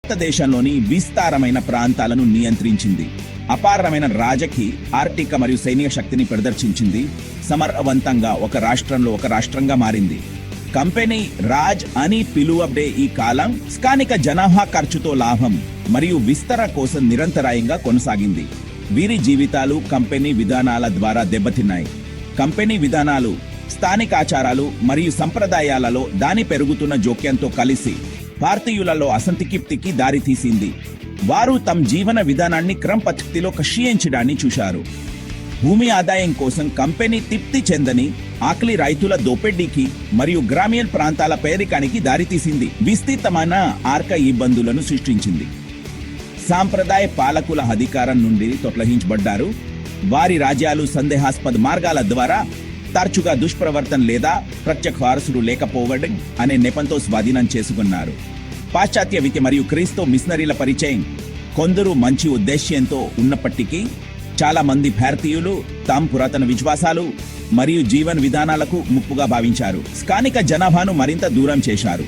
భారతదేశంలోని విస్తారమైన ప్రాంతాలను నియంత్రించింది. అపారమైన రాజకీయ, ఆర్థిక మరియు సైనిక శక్తిని ప్రదర్శించింది. సమర్థవంతంగా ఒక రాష్ట్రంగా మారింది. కంపెనీ రాజ్ అని పిలువబడే ఈ కాలం స్థానిక జనాభా ఖర్చుతో లాభం మరియు విస్తరణ కోసం నిరంతరాయంగా కొనసాగింది. వీరి జీవితాలు కంపెనీ విధానాల ద్వారా దెబ్బతిన్నాయి. కంపెనీ విధానాలు స్థానిక ఆచారాలు మరియు సంప్రదాయాలలో దాని పెరుగుతున్న జోక్యంతో కలిసి భారతీయులలో అసంతృప్తికి దారితీసింది. వారు తమ జీవన విధానాన్ని క్రమపద్ధతిలో క్షీణించడాన్ని చూశారు. భూమి ఆదాయం కోసం కంపెనీ తృప్తి చెందని ఆకలి రైతుల దోపిడీకి మరియు గ్రామీణ ప్రాంతాల పేరికానికి దారితీసింది. విస్తృతమైన ఆర్థిక ఇబ్బందులను సృష్టించింది. సాంప్రదాయ పాలకుల అధికారం నుండి తొలగించబడ్డారు. వారి రాజ్యాలు సందేహాస్పద మార్గాల ద్వారా తరచుగా దుష్ప్రవర్తన లేదా ప్రత్యక్ష వారసులు లేకపోవడం అనే నెపంతో స్వాధీనం చేసుకున్నారు. పాశ్చాత్య విద్య మరియు క్రీస్తు మిషనరీల పరిచయం కొందరు మంచి ఉద్దేశ్యంతో ఉన్నప్పటికీ చాలా మంది భారతీయులు తమ పురాతన విశ్వాసాలు మరియు జీవన విధానాలకు ముప్పుగా భావించారు. స్థానిక జనాభాను మరింత దూరం చేశారు.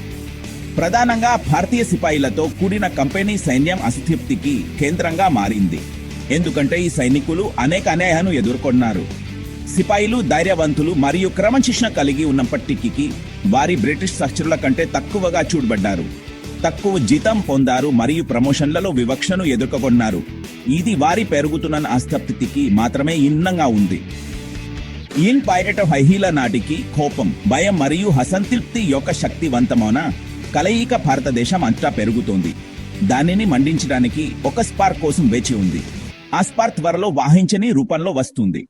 ప్రధానంగా భారతీయ సిపాయిలతో కూడిన కంపెనీ సైన్యం అసంతృప్తికి కేంద్రంగా మారింది. ఎందుకంటే ఈ సైనికులు అనేక అన్యాయాలను ఎదుర్కొన్నారు. సిపాయిలు ధైర్యవంతులు మరియు క్రమశిక్షణ కలిగి ఉన్నప్పటికీ వారి బ్రిటిష్ సహచరుల కంటే తక్కువగా చూడబడ్డారు. తక్కువ జీతం పొందారు మరియు ప్రమోషన్లలో వివక్షను ఎదుర్కొన్నారు. ఇది వారి పెరుగుతున్న అసంతృప్తికి మాత్రమే ఇన్నంగా ఉంది. ఇన్ పైరట్ హైహీల నాటికి కోపం, భయం మరియు అసంతృప్తి యొక్క శక్తివంతమైన కలయిక భారతదేశం అంతా పెరుగుతోంది. దానిని మండించడానికి ఒక స్పార్క్ కోసం వేచి ఉంది. ఆ స్పార్క్ త్వరలో వాహించని రూపంలో వస్తుంది.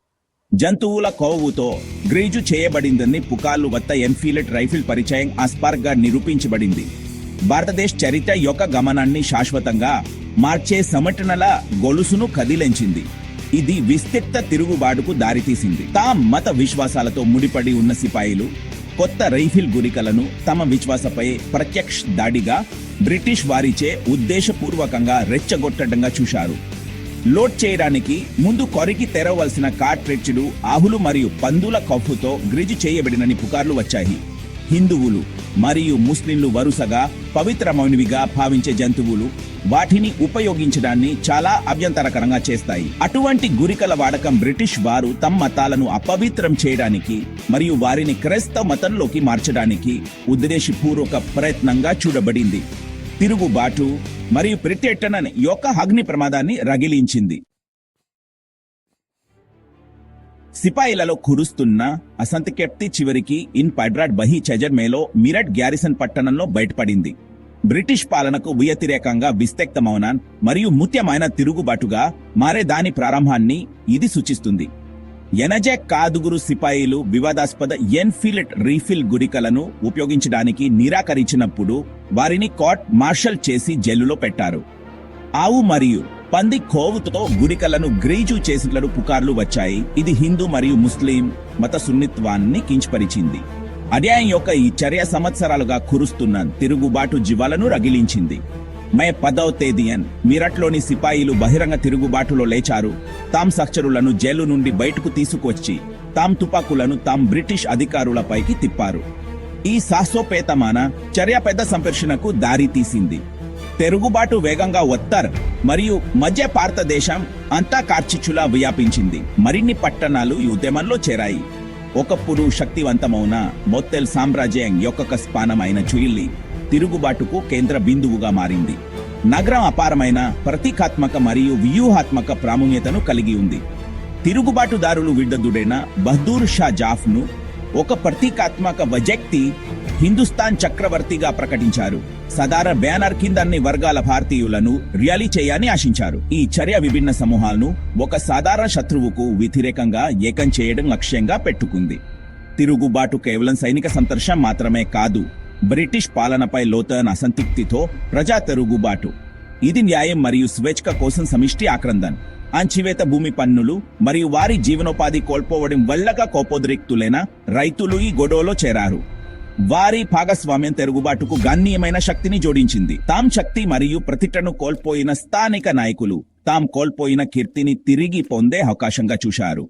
జంతువుల కొవ్వుతో గ్రీజు చేయబడిందని పుకార్లు వద్ద ఎన్ఫీల్డ్ రైఫిల్ పరిచయం ఆ స్పార్క్ గా నిరూపించబడింది. భారతదేశ చరిత్ర యొక్క గమనాన్ని శాశ్వతంగా మార్చే సంఘటనల గొలుసును కదిలించింది. ఇది విస్తృత తిరుగుబాటుకు దారితీసింది. తామ మత విశ్వాసాలతో ముడిపడి ఉన్న సిపాయిలు కొత్త రైఫిల్ గురికలను తమ విశ్వాసపై ప్రత్యక్ష దాడిగా బ్రిటిష్ వారిచే ఉద్దేశపూర్వకంగా రెచ్చగొట్టడంగా చూశారు. లోడ్ చేయడానికి ముందు కొరికి తెరవలసిన కార్ట్రిడ్జ్లు ఆవులు మరియు పందుల కొవ్వుతో గ్రీజు చేయబడినని పుకార్లు వచ్చాయి. హిందువులు మరియు ముస్లింలు వరుసగా పవిత్రమైనవిగా భావించే జంతువులు వాటిని ఉపయోగించడాన్ని చాలా అభ్యంతరకరంగా చేస్తాయి. అటువంటి గురికల వాడకం బ్రిటిష్ వారు తమ మతాలను అపవిత్రం చేయడానికి మరియు వారిని క్రైస్తవ మతంలోకి మార్చడానికి ఉద్దేశపూర్వక ప్రయత్నంగా చూడబడింది. తిరుగుబాటు మరియు ప్రత్యర్థన యొక్క అగ్ని ప్రమాదాన్ని రగిలించింది. సిపాయిలలో కురుస్తున్న అసంతృప్తి చివరికి ఇన్ పైడ్రాడ్ బహి చెజర్మేలో మీరట్ గ్యారిసన్ పట్టణంలో బయటపడింది. బ్రిటిష్ పాలనకు వ్యతిరేకంగా విస్తృతమైన మరియు ముఖ్యమైన తిరుగుబాటుగా మారే దాని ప్రారంభాన్ని ఇది సూచిస్తుంది. ఎనజే కాదుగురు సిపాయిలు వివాదాస్పద ఎన్ఫీల్డ్ రీఫిల్ గురికలను ఉపయోగించడానికి నిరాకరించినప్పుడు వారిని కోర్ట్ మార్షల్ చేసి జైలులో పెట్టారు. ఆవు మరియు పంది కోవుతో గురికలను గ్రీజు చేసినట్లు పుకార్లు వచ్చాయి. ఇది హిందూ మరియు ముస్లిం మత సున్నిత్వాన్ని కించపరిచింది. అన్యాయం యొక్క ఈ చర్య సంవత్సరాలుగా కురుస్తున్న తిరుగుబాటు జీవాలను రగిలించింది. మే 10వ తేదీన మీరట్లోని సిపాయిలు బహిరంగ తిరుగుబాటులో లేచారు. తామ్ సహచరులను జైలు నుండి బయటకు తీసుకొచ్చి తామ్ తుపాకులను తామ్ బ్రిటిష్ అధికారులపైకి తిప్పారు. ఈ సాహసోపేతమైన చర్య పెద్ద సంఘర్షణకు దారి తీసింది. తిరుగుబాటు వేగంగా ఉత్తర్ మరియు మధ్య భారతదేశం అంతా కార్చిచ్చులా వ్యాపించింది. మరిన్ని పట్టణాలు ఈ ఉద్యమంలో చేరాయి. ఒకప్పుడు శక్తివంతమైన మొత్తెల్ సామ్రాజ్యం యొక్క స్పానమైన చుయిల్లి తిరుగుబాటుకు కేంద్ర బిందువుగా మారింది. నగరం అపారమైన ప్రతీకాత్మక మరియు వ్యూహాత్మక ప్రాముఖ్యతను కలిగి ఉంది. తిరుగుబాటుదారులు విడుదలైన బహదూర్ షా జాఫ్ను ఒక ప్రతీకాత్మక వ్యక్తి హిందుస్థాన్ చక్రవర్తిగా ప్రకటించారు. సాధారణ బ్యానర్ కింద అన్ని వర్గాల భారతీయులను ర్యాలీ చేయాలని ఆశించారు. ఈ చర్య విభిన్న సమూహాలను ఒక సాధారణ శత్రువుకు వ్యతిరేకంగా ఏకం చేయడం లక్ష్యంగా పెట్టుకుంది. తిరుగుబాటు కేవలం సైనిక సంఘర్షణ మాత్రమే కాదు, బ్రిటిష్ పాలనపై లోతైన అసంతృప్తితో ప్రజా తిరుగుబాటు. ఇది న్యాయం మరియు స్వేచ్ఛ కోసం సమిష్టి ఆక్రందన, అంచివేత భూమి పన్నులు మరియు వారి జీవనోపాధి కోల్పోవడం వల్లగా కోపోద్రిక్తులైన రైతులు ఈ గొడవలో చేరారు. వారి భాగస్వామ్యం తిరుగుబాటుకు గణనీయమైన శక్తిని జోడించింది. తామ్ శక్తి మరియు ప్రతిష్టను కోల్పోయిన స్థానిక నాయకులు తాము కోల్పోయిన కీర్తిని తిరిగి పొందే అవకాశంగా చూశారు.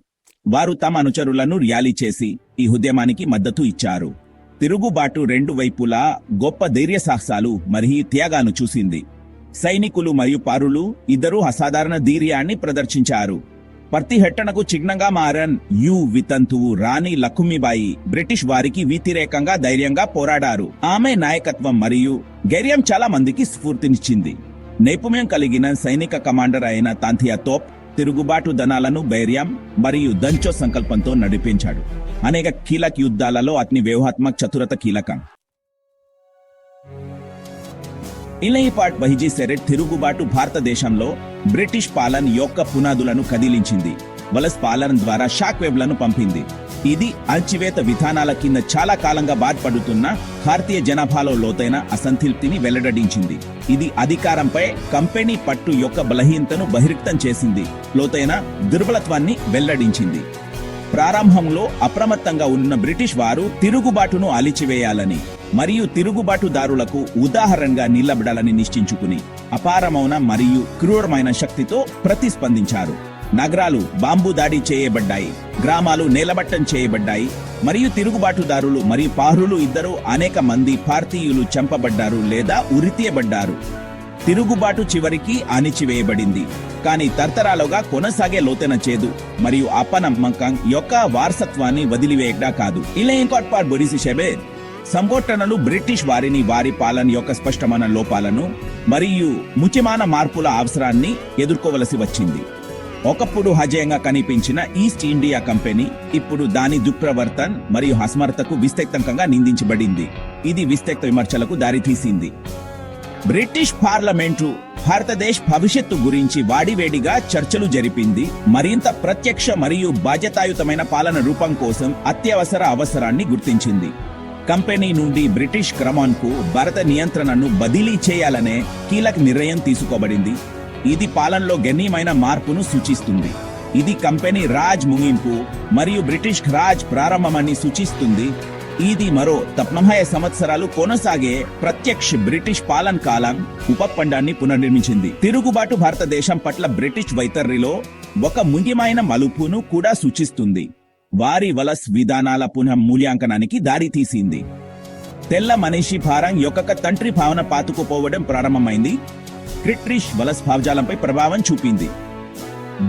వారు తమ అనుచరులను ర్యాలీ చేసి ఈ ఉద్యమానికి మద్దతు ఇచ్చారు. తిరుగుబాటు రెండు వైపులా గొప్ప ధైర్య సాహసాలు మరియు త్యాగాలను చూసింది. సైనికులు మరియు పౌరులు ఇద్దరూ అసాధారణ ధైర్యాన్ని ప్రదర్శించారు. ప్రతిఘటనకు చిహ్నంగా మారన్ యు వితంతువు రాణి లక్ష్మీబాయి బ్రిటిష్ వారికి వ్యతిరేకంగా ధైర్యంగా పోరాడారు. ఆమె నాయకత్వం మరియు ధైర్యం చాలా మందికి స్ఫూర్తినిచ్చింది. నైపుణ్యం కలిగిన సైనిక కమాండర్ అయిన తాంతియా తోప్ తిరుగుబాటు దళాలను ధైర్యం మరియు దంచో సంకల్పంతో నడిపించాడు. అనేక కీలక యుద్ధాలలో అతని వ్యూహాత్మక చతురత కీలకం. ఇలైపాట్ బహిజీ సెరెట్ తిరుగుబాటు భారతదేశంలో బ్రిటిష్ పాలన యొక్క పునాదులను కదిలించింది. వలస పాలన ద్వారా షాక్ వేవ్లను పంపింది. ఇది అణచివేత విధానాల కింద చాలా కాలంగా బాధపడుతున్న భారతీయ జనాభాలో లోతైన అసంతృప్తిని వెల్లడించింది. ఇది అధికారంపై కంపెనీ పట్టు యొక్క బలహీనతను బహిర్గతం చేసింది, లోతైన దుర్బలత్వాన్ని వెల్లడించింది. ప్రారంభంలో అప్రమత్తంగా ఉన్న బ్రిటిష్ వారు తిరుగుబాటును అలిచివేయాలని మరియు తిరుగుబాటుదారులకు ఉదాహరణగా నిలబడాలని నిశ్చయించుకుని అపారమైన మరియు క్రూరమైన శక్తితో ప్రతిస్పందించారు. నగరాలు బాంబు దాడి చేయబడ్డాయి, గ్రామాలు నేలమట్టం చేయబడ్డాయి మరియు తిరుగుబాటుదారులు మరియు పౌరులు ఇద్దరు అనేక మంది భారతీయులు చంపబడ్డారు లేదా ఉరితీయబడ్డారు. తిరుగుబాటు చివరికి అణిచివేయబడింది, కానీ తరతరాలుగా కొనసాగే లోతైన చేదు మరియు అపనమ్మకం యొక్క వారసత్వాన్ని వదిలివేయడా కాదు. ఇలైపాట్ బొరిసి షెబే సంఘటనలు బ్రిటిష్ వారిని వారి పాలన యొక్క స్పష్టమైన లోపాలను మరియు ముఖ్యమైన మార్పుల అవసరాన్ని ఎదుర్కోవలసి వచ్చింది. ఒకప్పుడు అజేయంగా కనిపించిన ఈస్ట్ ఇండియా కంపెనీ ఇప్పుడు దాని దుష్ప్రవర్తన మరియు అసమర్థతకు విస్తృతంగా నిందించబడింది. ఇది విస్తృత విమర్శలకు దారితీసింది. బ్రిటిష్ పార్లమెంటు భారతదేశ భవిష్యత్తు గురించి వాడివేడిగా చర్చలు జరిపింది. మరింత ప్రత్యక్ష మరియు బాధ్యతాయుతమైన పాలన రూపం కోసం అత్యవసర అవసరాన్ని గుర్తించింది. కంపెనీ నుండి బ్రిటిష్ క్రమాన్కు భారత నియంత్రణను బదిలీ చేయాలనే కీలక నిర్ణయం తీసుకోబడింది. ఇది పాలనలో గణనీయమైన మార్పును సూచిస్తుంది. ఇది కంపెనీ రాజ్ ముగింపు మరియు బ్రిటిష్ రాజ్ ప్రారంభమని సూచిస్తుంది. ఇది మరో 90 సంవత్సరాలు కొనసాగే ప్రత్యక్ష బ్రిటిష్ పాలన కాలం ఉపఖండాన్ని పునర్నిర్మించింది. తిరుగుబాటు భారతదేశం పట్ల బ్రిటిష్ వైఖరిలో ఒక ముఖ్యమైన మలుపును కూడా సూచిస్తుంది. వారి వలస విధానాల పునః మూల్యాంకనానికి దారితీసింది. తెల్ల మనిషి భారం యొక్క తండ్రి భావన పాతుకుపోవడం ప్రారంభమైంది. బ్రిటిష్ వలస భావజాలంపై ప్రభావం చూపింది.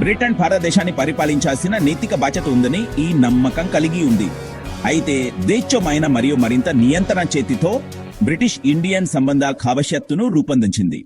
బ్రిటన్ భారతదేశాన్ని పరిపాలించాల్సిన నైతిక బాధ్యత ఉందని ఈ నమ్మకం కలిగి ఉంది. అయితే దేశమైన మరియు మరింత నియంత్రణ చేతితో బ్రిటిష్ ఇండియన్ సంబంధాల భవిష్యత్తును రూపొందించింది.